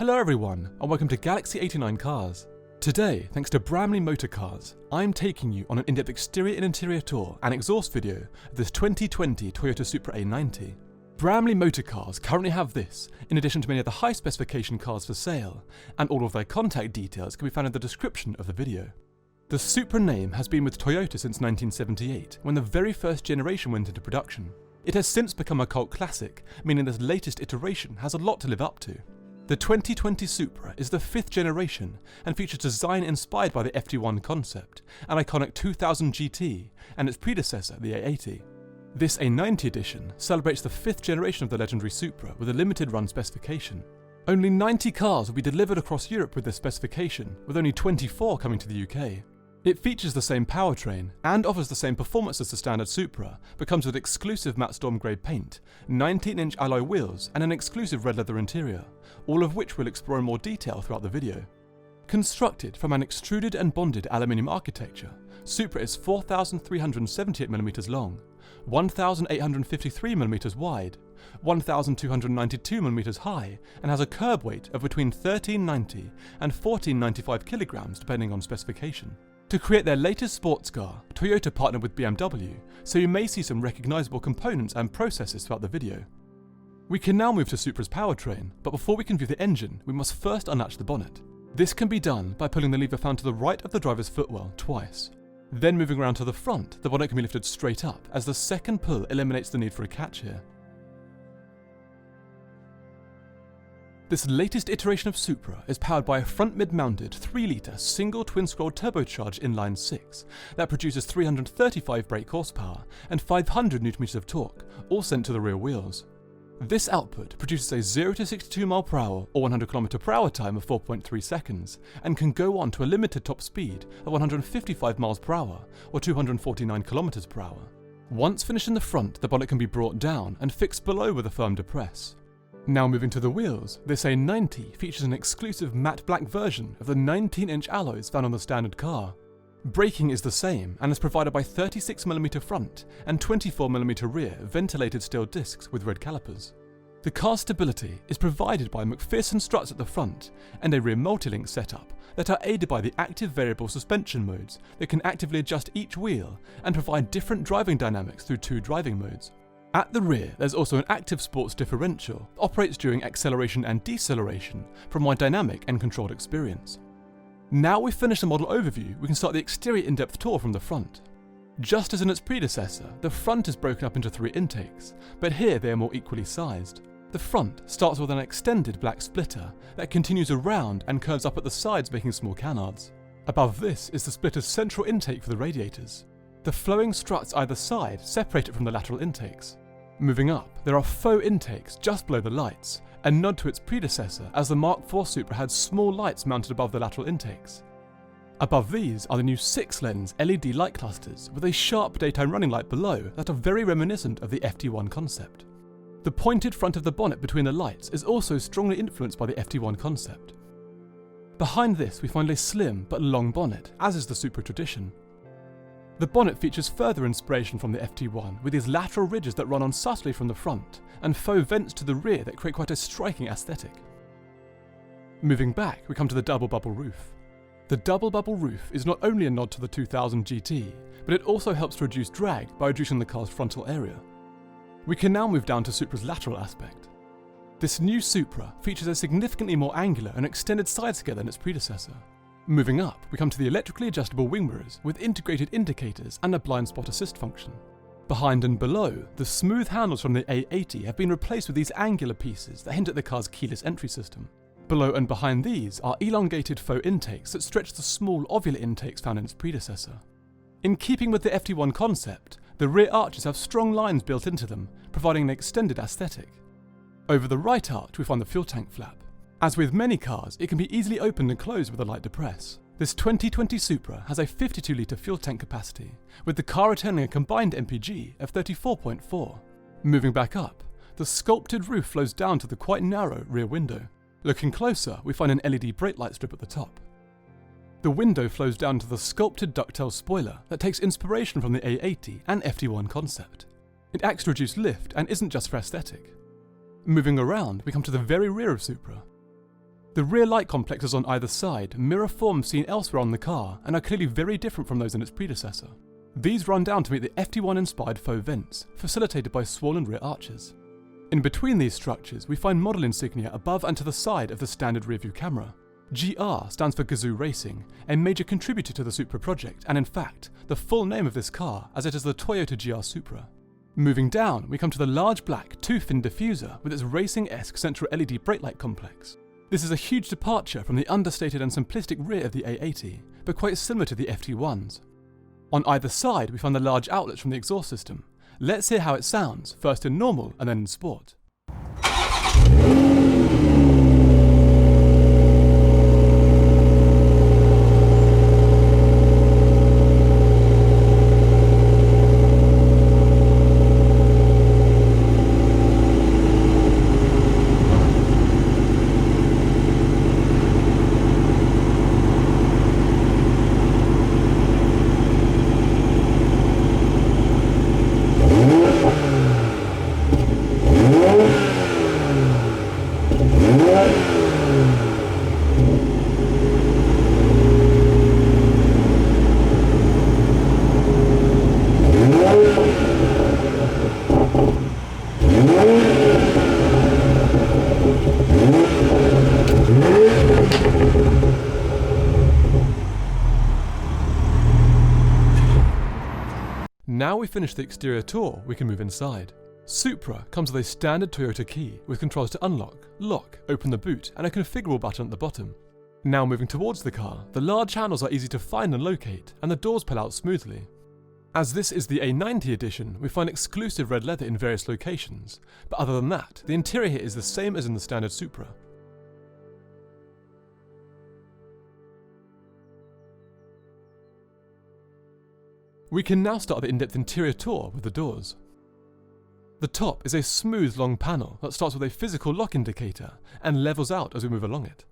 Hello everyone, and welcome to Galaxy 89 Cars. Today, thanks to Bramley Motor Cars, I'm taking you on an in-depth exterior and interior tour and exhaust video of this 2020 Toyota Supra A90. Bramley Motor Cars currently have this, in addition to many of the high specification cars for sale, and all of their contact details can be found in the description of the video. The Supra name has been with Toyota since 1978, when the very first generation went into production. It has since become a cult classic, meaning this latest iteration has a lot to live up to. The 2020 Supra is the 5th generation and features design inspired by the FD1 concept, an iconic 2000 GT, and its predecessor, the A80. This A90 edition celebrates the 5th generation of the legendary Supra with a limited run specification. Only 90 cars will be delivered across Europe with this specification, with only 24 coming to the UK. It features the same powertrain and offers the same performance as the standard Supra, but comes with exclusive matte storm grey paint, 19-inch alloy wheels and an exclusive red leather interior, all of which we'll explore in more detail throughout the video. Constructed from an extruded and bonded aluminium architecture, Supra is 4,378mm long, 1,853mm wide, 1,292mm high, and has a curb weight of between 1,390 and 1,495 kilograms depending on specification. To create their latest sports car, Toyota partnered with BMW, so you may see some recognisable components and processes throughout the video. We can now move to Supra's powertrain, but before we can view the engine, we must first unlatch the bonnet. This can be done by pulling the lever found to the right of the driver's footwell twice. Then moving around to the front, the bonnet can be lifted straight up, as the second pull eliminates the need for a catch here. This latest iteration of Supra is powered by a front mid-mounted 3-litre single twin-scroll turbocharged inline 6 that produces 335 brake horsepower and 500 Nm of torque, all sent to the rear wheels. This output produces a 0 to 62 mph or 100 km/h time of 4.3 seconds and can go on to a limited top speed of 155 mph or 249 km/h. Once finished in the front, the bonnet can be brought down and fixed below with a firm depress. Now moving to the wheels, this A90 features an exclusive matte black version of the 19-inch alloys found on the standard car. Braking is the same and is provided by 36mm front and 24mm rear ventilated steel discs with red calipers. The car stability is provided by McPherson struts at the front and a rear multi-link setup that are aided by the active variable suspension modes that can actively adjust each wheel and provide different driving dynamics through 2 driving modes. At the rear, there's also an active sports differential that operates during acceleration and deceleration for a more dynamic and controlled experience. Now we've finished the model overview, we can start the exterior in-depth tour from the front. Just as in its predecessor, the front is broken up into 3 intakes, but here they are more equally sized. The front starts with an extended black splitter that continues around and curves up at the sides, making small canards. Above this is the splitter's central intake for the radiators. The flowing struts either side separate it from the lateral intakes. Moving up, there are faux intakes just below the lights, a nod to its predecessor as the Mark IV Supra had small lights mounted above the lateral intakes. Above these are the new 6-lens LED light clusters with a sharp daytime running light below that are very reminiscent of the FD1 concept. The pointed front of the bonnet between the lights is also strongly influenced by the FD1 concept. Behind this we find a slim but long bonnet, as is the Supra tradition. The bonnet features further inspiration from the FD1 with these lateral ridges that run on subtly from the front and faux vents to the rear that create quite a striking aesthetic. Moving back, we come to the double bubble roof. The double bubble roof is not only a nod to the 2000 GT, but it also helps to reduce drag by reducing the car's frontal area. We can now move down to Supra's lateral aspect. This new Supra features a significantly more angular and extended side skirт than its predecessor. Moving up, we come to the electrically adjustable wing mirrors with integrated indicators and a blind spot assist function. Behind and below, the smooth handles from the A80 have been replaced with these angular pieces that hint at the car's keyless entry system. Below and behind these are elongated faux intakes that stretch the small ovular intakes found in its predecessor. In keeping with the FD1 concept, the rear arches have strong lines built into them, providing an extended aesthetic. Over the right arch we find the fuel tank flap. As with many cars, it can be easily opened and closed with a light depress. This 2020 Supra has a 52-litre fuel tank capacity, with the car returning a combined MPG of 34.4. Moving back up, the sculpted roof flows down to the quite narrow rear window. Looking closer, we find an LED brake light strip at the top. The window flows down to the sculpted ducktail spoiler that takes inspiration from the A80 and FD1 concept. It acts to reduce lift and isn't just for aesthetic. Moving around, we come to the very rear of Supra. The rear light complexes on either side mirror forms seen elsewhere on the car and are clearly very different from those in its predecessor. These run down to meet the FT1-inspired faux vents, facilitated by swollen rear arches. In between these structures, we find model insignia above and to the side of the standard rearview camera. GR stands for Gazoo Racing, a major contributor to the Supra project, and in fact, the full name of this car, as it is the Toyota GR Supra. Moving down, we come to the large black two-fin diffuser with its racing-esque central LED brake light complex. This is a huge departure from the understated and simplistic rear of the A80, but quite similar to the FT1s. On either side, we find the large outlets from the exhaust system. Let's hear how it sounds, first in normal and then in sport. Now we finish the exterior tour, we can move inside. Supra comes with a standard Toyota key with controls to unlock, lock, open the boot, and a configurable button at the bottom. Now moving towards the car, the large handles are easy to find and locate, and the doors pull out smoothly. As this is the A90 edition, we find exclusive red leather in various locations, but other than that, the interior here is the same as in the standard Supra. We can now start the in-depth interior tour with the doors. The top is a smooth long panel that starts with a physical lock indicator and levels out as we move along it.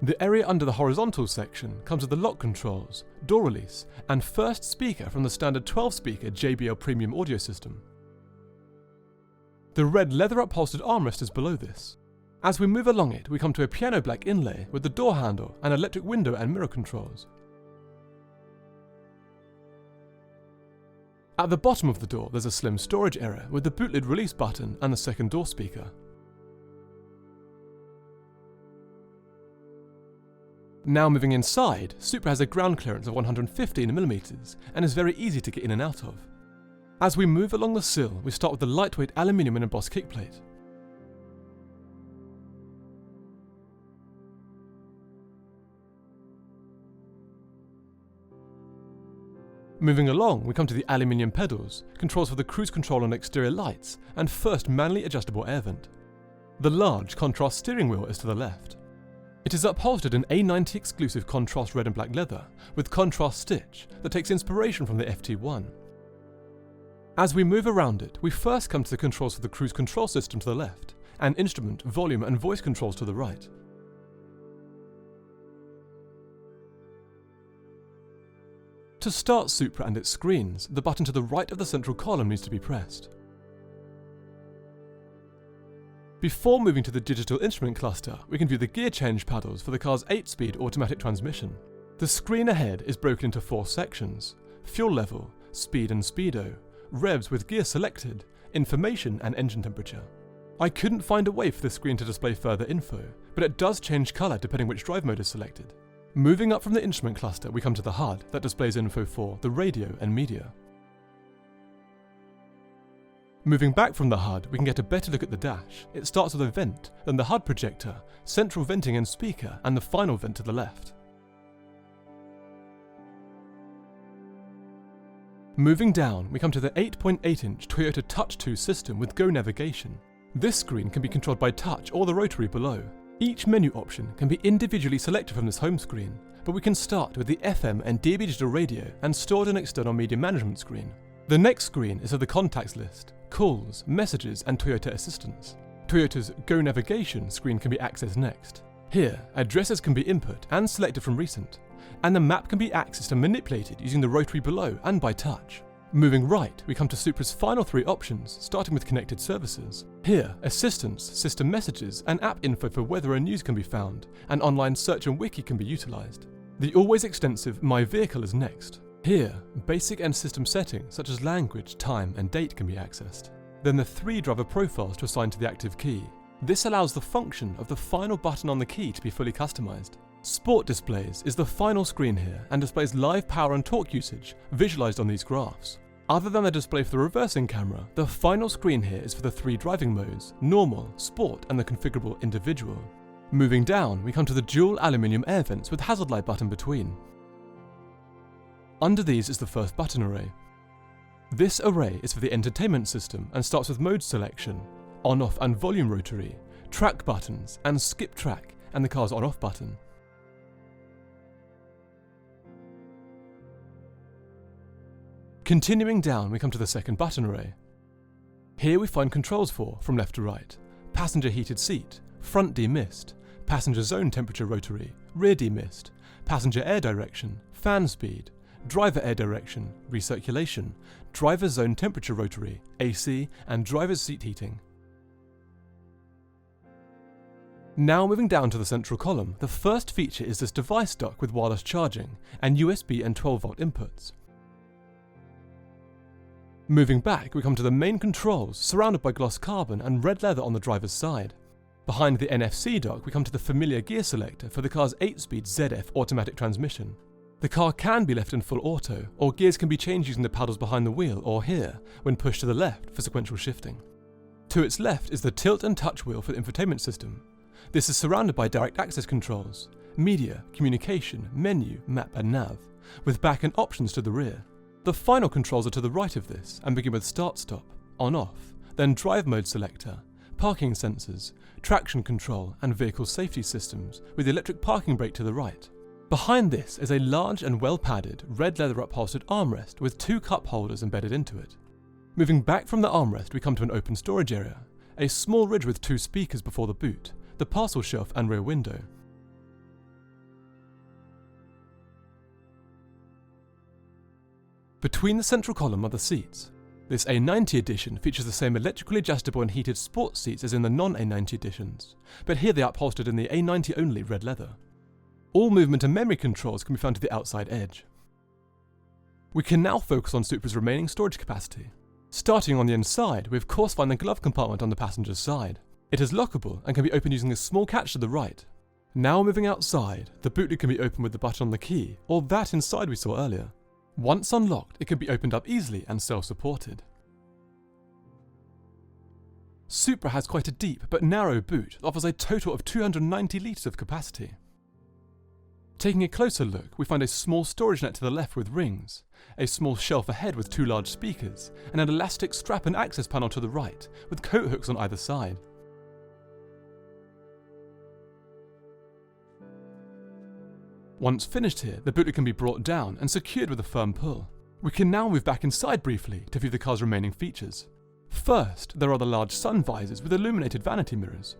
The area under the horizontal section comes with the lock controls, door release, and first speaker from the standard 12-speaker JBL premium audio system. The red leather upholstered armrest is below this. As we move along it, we come to a piano black inlay with the door handle and electric window and mirror controls. At the bottom of the door, there's a slim storage area with the boot lid release button and the second door speaker. Now moving inside, Supra has a ground clearance of 115mm and is very easy to get in and out of. As we move along the sill, we start with the lightweight aluminium and embossed kickplate. Moving along, we come to the aluminium pedals, controls for the cruise control and exterior lights, and first manually adjustable air vent. The large contrast steering wheel is to the left. It is upholstered in A90 exclusive contrast red and black leather, with contrast stitch that takes inspiration from the FT1. As we move around it, we first come to the controls for the cruise control system to the left, and instrument, volume and voice controls to the right. To start Supra and its screens, the button to the right of the central column needs to be pressed. Before moving to the digital instrument cluster, we can view the gear change paddles for the car's 8-speed automatic transmission. The screen ahead is broken into 4 sections: fuel level, speed and speedo, revs with gear selected, information and engine temperature. I couldn't find a way for the screen to display further info, but it does change colour depending which drive mode is selected. Moving up from the instrument cluster, we come to the HUD that displays info for the radio and media. Moving back from the HUD, we can get a better look at the dash. It starts with a vent, then the HUD projector, central venting and speaker, and the final vent to the left. Moving down, we come to the 8.8-inch Toyota Touch 2 system with Go navigation. This screen can be controlled by touch or the rotary below. Each menu option can be individually selected from this home screen, but we can start with the FM and DAB digital radio and stored and external media management screen. The next screen is of the contacts list, calls, messages and Toyota assistance. Toyota's Go navigation screen can be accessed next. Here, addresses can be input and selected from recent, and the map can be accessed and manipulated using the rotary below and by touch. Moving right, we come to Supra's final 3 options, starting with connected services. Here, assistance, system messages, and app info for weather and news can be found, and online search and wiki can be utilised. The always extensive My Vehicle is next. Here, basic and system settings such as language, time, and date can be accessed. Then the 3 driver profiles to assign to the active key. This allows the function of the final button on the key to be fully customised. Sport Displays is the final screen here and displays live power and torque usage, visualised on these graphs. Other than the display for the reversing camera, the final screen here is for the 3 driving modes, normal, sport, and the configurable individual. Moving down, we come to the dual aluminium air vents with hazard light button between. Under these is the first button array. This array is for the entertainment system and starts with mode selection, on-off and volume rotary, track buttons, and skip track, and the car's on-off button. Continuing down, we come to the second button array. Here we find controls for, from left to right, passenger heated seat, front demist, passenger zone temperature rotary, rear demist, passenger air direction, fan speed, driver air direction, recirculation, driver zone temperature rotary, AC, and driver's seat heating. Now moving down to the central column, the first feature is this device dock with wireless charging and USB and 12-volt inputs. Moving back, we come to the main controls, surrounded by gloss carbon and red leather on the driver's side. Behind the NFC dock, we come to the familiar gear selector for the car's 8-speed ZF automatic transmission. The car can be left in full auto, or gears can be changed using the paddles behind the wheel or here, when pushed to the left for sequential shifting. To its left is the tilt and touch wheel for the infotainment system. This is surrounded by direct access controls, media, communication, menu, map and nav, with back and options to the rear. The final controls are to the right of this and begin with start-stop, on-off, then drive mode selector, parking sensors, traction control and vehicle safety systems with the electric parking brake to the right. Behind this is a large and well-padded red leather upholstered armrest with 2 cup holders embedded into it. Moving back from the armrest, we come to an open storage area, a small ridge with 2 speakers before the boot, the parcel shelf and rear window. Between the central column are the seats. This A90 edition features the same electrically adjustable and heated sports seats as in the non-A90 editions, but here they are upholstered in the A90 only red leather. All movement and memory controls can be found to the outside edge. We can now focus on Supra's remaining storage capacity. Starting on the inside, we of course find the glove compartment on the passenger's side. It is lockable and can be opened using a small catch to the right. Now moving outside, the boot lid can be opened with the button on the key, or that inside we saw earlier. Once unlocked, it can be opened up easily and self-supported. Supra has quite a deep but narrow boot that offers a total of 290 litres of capacity. Taking a closer look, we find a small storage net to the left with rings, a small shelf ahead with 2 large speakers, and an elastic strap and access panel to the right, with coat hooks on either side. Once finished here, the boot lid can be brought down and secured with a firm pull. We can now move back inside briefly to view the car's remaining features. First, there are the large sun visors with illuminated vanity mirrors.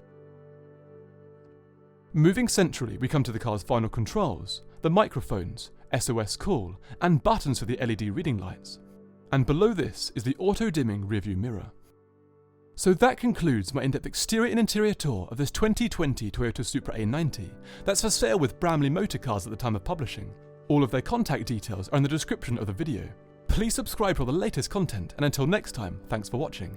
Moving centrally, we come to the car's final controls, the microphones, SOS call, and buttons for the LED reading lights. And below this is the auto-dimming rearview mirror. So that concludes my in-depth exterior and interior tour of this 2020 Toyota Supra A90 that's for sale with Bramley Motor Cars at the time of publishing. All of their contact details are in the description of the video. Please subscribe for all the latest content, and until next time, thanks for watching.